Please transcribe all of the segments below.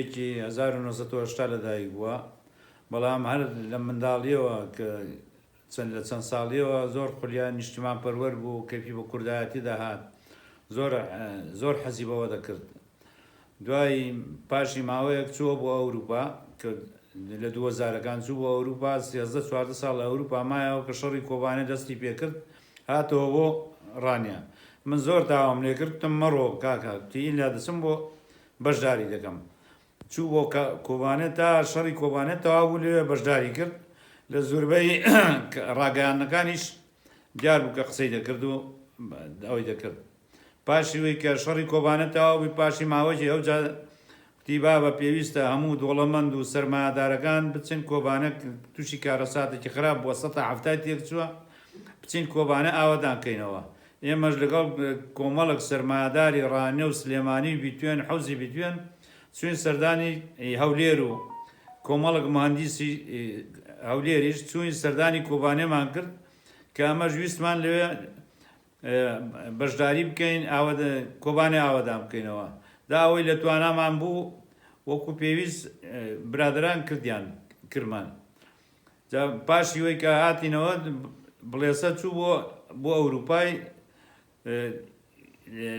کچێکی 1970 لەدایک بووە، بەڵام هەر لە منداڵیەوە کە لە چەند ساڵیەوە زۆر خولیان نیشتیمان پەروەەر بوو، کەفی بە کوردایەتی داهات، زۆر حەزی بەوە دەکرد. دوای پاشی ماوەیەک چووە بۆ ئەوروپا کە لە 2000ەکان چوو بۆ ئەوروپا، 13-14 ساڵ لە ئەوروپا مایەوە کە شەڕی کۆبانێ دەستی پێکرد، هاتەوە بۆ ڕانیا. من زۆر داوام لێ کردم مەڕۆ کاکە تیلا دەچم بۆ بەشداری دەکەم. چوو بۆ کۆبانێت تا شەڕی کۆبانێت تەواو بوو لێوێ بەشداری کرد، لە زۆربەی ڕاگەیانەکانیش دیار بوو کە قسەی دەکرد و ئەوەی دەکرد. پاشی وی کە شەڕی کۆبانێت تەواو بووی، پاشی ماوەیەکی ئەوجا کتیبا بە پێویستە هەموو دۆڵەمەند و سەرمایەدارەکان بچن کۆبانە تووشی کارەساتێکی خراپ بووە 170 تێک چووە، بچین کۆبانە ئاوەدانکەینەوە. ئێمەش لەگەڵ کۆمەڵک سەرمایەداری ڕانێ و سلێمانی بیتوێن حەوزی بیتوێن چوین سەردانی هەولێر و کۆمەڵک مهندیسی هەولێریش چوین سەردانی کۆبانێمان کرد کە ئەمەش ویستمان لەوێ بەشداری بکەین کۆبانێ ئاوەدان بکەینەوە. دا ئەوەی لە توانامان بوو وەکو پێویست برادران کردمان. پاشی وەی کە هاتینەوە بڵێسە چوو بۆ ئەوروپای،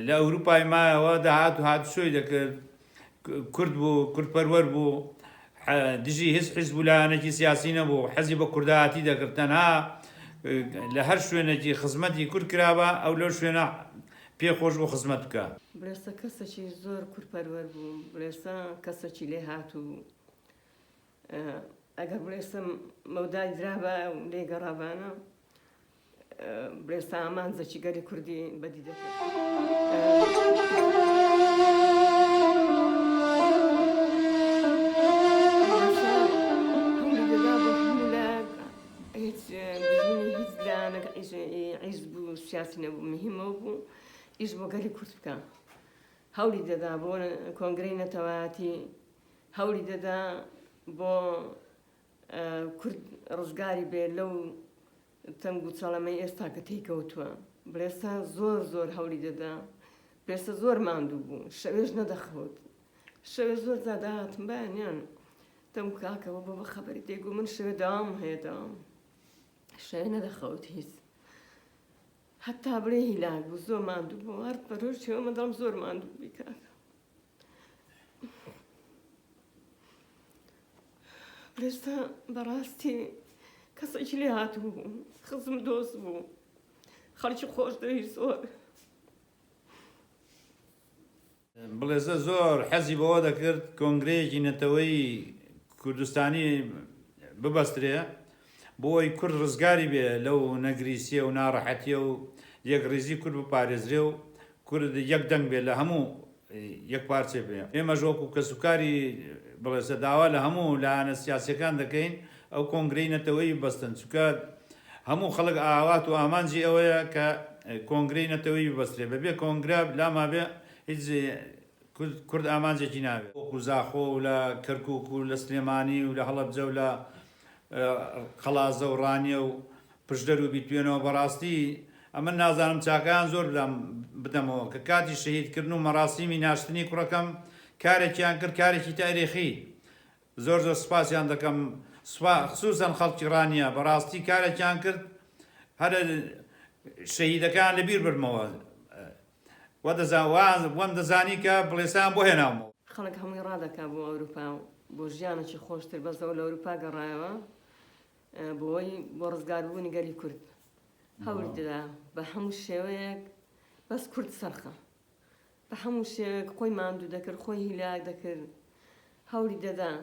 لە ئەوروپای مایەوە داهات و هاتوچۆی دەکرد، کورد بوو، کوردپەروەر بوو، دژی هیچ حیزب و لایەنێکی سیاسی نەبوو، حەزی بە کوردایەتی دەکرد، تەنها لە هەر شوێنێکی خزمەتی کورد کرابە ئەو لەو شوێنە پێخۆش بۆ خزمەت بکە. بڵێسە کەسێکی زۆر کوردپەروەر بوو، بڵێسە کەسێکی لێ هاتوو، ئەگەر بڵێسە مەودای درابە و لێگەڕابانە بڵێستا ئامانجێکی گەلی کوردی بەدی دەکرد. حیزب و سیاسی نەبوو، مهمەوە بوو ئیش بۆ گەلی کورد بکە. هەوڵی دەدا بۆ کۆنگرەی نەتەوایەتی، هەوڵی دەدا بۆ کورد ڕزگاری بێ لەو تەنگ و چەڵەمەی ئێستا کە تێکەوتووە. بڵێستا زۆر هەوڵی دەدا، بڵێستا زۆر ماندوو بوو، شەوێش نەدەخەوت، شەوێ زۆر زاداهاتم بایانیان دەم کاکەوە بۆ بە خەبەری تێگو من شەوێ داوام هەیە داوام شەوێ نەدەخەوت هیچ، هەتا بڵێ هیلاک بوو، زۆر ماندوو بوو، هەر بەرۆژ چێوە مەدەڵم زۆر ماندوو بووی کاکە. بڵێستا بەڕاستی کەسێکی لێ هاتوو بوو، خزم دۆست بوو، خەڵکی خۆشدەوی زۆر. بڵێزە زۆر حەزی بەوە دەکرد کۆنگرەیەکی نەتەوەی کوردستانی ببەسترێ بۆی کورد ڕزگاری بێ لەو نەگریسیە و ناڕەحەتیە و یەکڕێزی کورد بپارێزرێ و کورد یەک دەنگ بێت لە هەموو یەک پارچێ بێ. ئێمەش وەکو کەسوکاری بڵێسە داوا لە هەموو لایەنە سیاسیەکان دەکەین ئەو کۆنگرەی نەتەوەی ببەستن، چونکە هەموو خەڵک ئاوات و ئامانجی ئەوەیە کە کۆنگرەی نەتەوەی ببەسترێ، بەبێ کۆنگرە لاما بێ هیچ کورد ئامانجێکی ناوێت. وەکو زاخۆ و لە کەرکووک و لە سلێمانی و لە هەڵەبجە و لە قەڵازە و ڕانیە و پشدەر و بیتوێنەوە. بەڕاستی ئەمە نازانم چاکەیان زۆر بدەمەوە کە کاتی شەهیدکردن و مەراسیمی ناشتنی کوڕەکەم کارێکیان کرد، کارێکی تاریخی. زۆر سوپاسیان دەکەم، خصوصەن خەڵکی ڕانیە، بەڕاستی کارێکیان کرد هەرە شەهیدەکان لەبیر برمەوە. وەم دەزانی کە بڵێسان بۆ هێناومەوە. خەڵک هەمووی ڕادەکا بۆ ئەوروپا و بۆ ژیانێکی خۆشتر بەزەوە لە ئەوروپا گەڕایەوە بۆ ڕزگاربوونی گەلی کورد. هەوڵی دەدا بە هەموو شێوەیەک بەس کورد سەرخە، بە هەموو شێوەیەک خۆی ماندوو دەکرد، خۆی هیلاک دەکرد، هەوڵی دەدا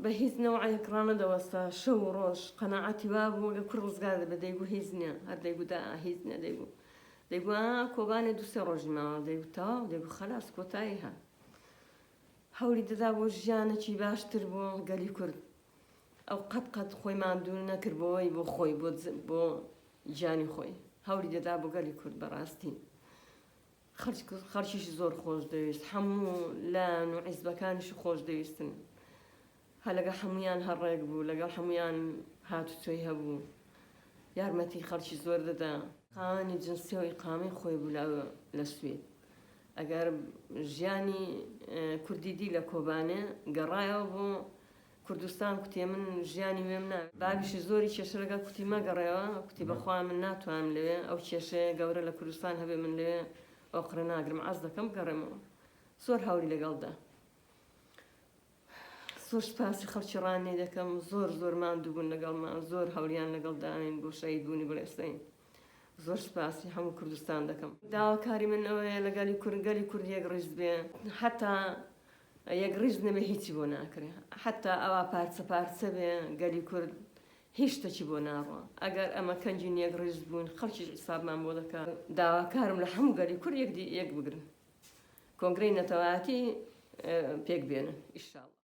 بە هیچ نەوعەیەک ڕانەدەوەستا، شەو و ڕۆژ قەناعەتی وا بوو ئەگە کورد ڕزگار دەبێ دەیگو هیچ نییە، هەر دەیگو دا هیچ نییە، دەیگو کۆبانێ 2-3 ڕۆژی ماوە، دەیگو تەواو، دەیگو خەلاس کۆتایی هات. هەوڵی دەدا بۆ ژیانێکی باشتر بۆ گەلی کورد. ئەو قەت خۆی ماندوو نەکردبەوەی بۆ خۆی بۆ گیانی خۆی، هەوڵی دەدا بۆ گەلی کورد. بەڕاستی خەڵکیشی زۆر خۆش دەویست، هەموو لایەن و حیزبەکانیشی خۆش دەویستن، هە لەگەڵ هەمویان هەڕێک بوو، لەگەڵ هەمویان هاتوچۆی هەبوو، یارمەتی خەڵکی زۆر دەدا. قاوانی جنسی و ئیقامەی خۆی بوو لە سوێد، ئەگەر ژیانی کوردی دی لە کۆبانێ گەڕایەوە بۆ کوردستان کوتێ من ژیانی وێم نا بابیشی زۆری کێشە لەگەڵ کوتی مەگەڕێەوە کوتی بەخوا من ناتوانم لەوێ ئەو کێشەیە گەورە لە کوردستان هەبێ من لێ ئەو قڕە ناگرم ئاز دەکەم گەڕێمەوە زۆر هەوری لەگەڵدا زۆر سپاسی خەڵکی ڕانێ دەکەم زۆر ماندوو بوون لەگەڵمان زۆر هەوریان لەگەڵداین بۆ شەهید بوونی بڵێستین زۆر سپاسی هەموو کوردستان دەکەم داواکاری من ئەوەیە لەگەلی کوردگەلی کورد یەک ڕیز بێ حتا یەک ڕیز نەبێ هیچی بۆ ناکرێ حتا ئەوە پارچە بێ گەلی کورد هیچ شتێکی بۆ ناڕوە ئەگەر ئەمە کەنجین یەک ڕیز بوون خەڵکی حسابمان بۆ دەکات داواکارم لە هەموو گەلی کورد یەک بگرن کۆنگرەی نەتەوایەتی پێک بێنن ئینشاڵڵا